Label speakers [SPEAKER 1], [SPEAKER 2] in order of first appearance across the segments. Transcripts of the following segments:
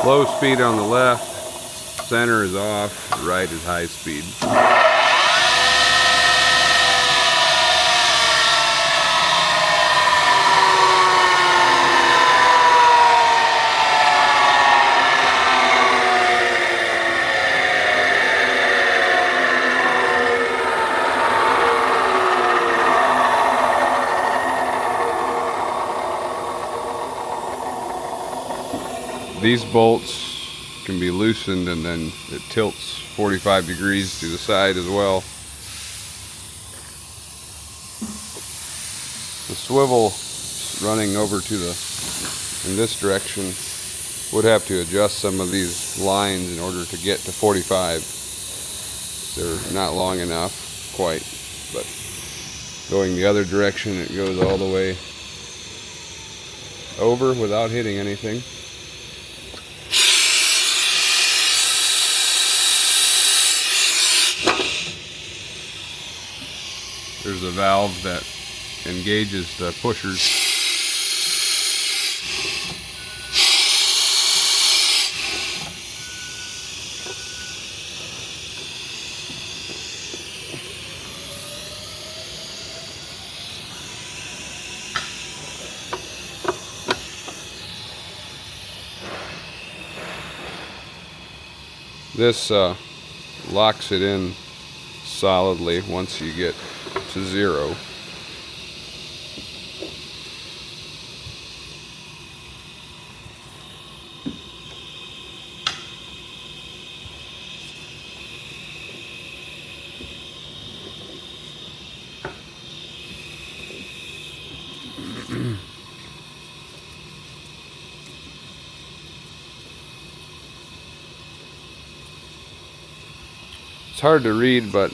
[SPEAKER 1] Low speed on the left, center is off, right is high speed. These bolts can be loosened and then it tilts 45 degrees to the side as well. The swivel running over to in this direction would have to adjust some of these lines in order to get to 45. They're not long enough quite, but going the other direction it goes all the way over without hitting anything. There's a valve that engages the pushers. This locks it in solidly once you get to 0. It's hard to read, but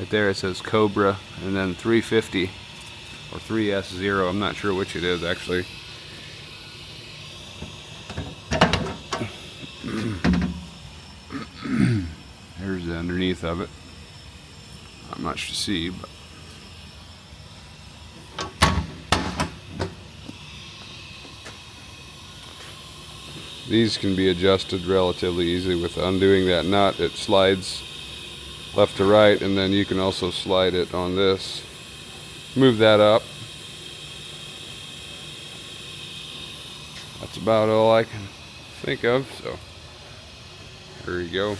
[SPEAKER 1] right there it says Cobra and then 350 or 3S0. I'm not sure which it is actually. There's the underneath of it. Not much to see, but these can be adjusted relatively easily with undoing that nut. It slides left to right, and then you can also slide it on this. Move that up. That's about all I can think of, so there you go.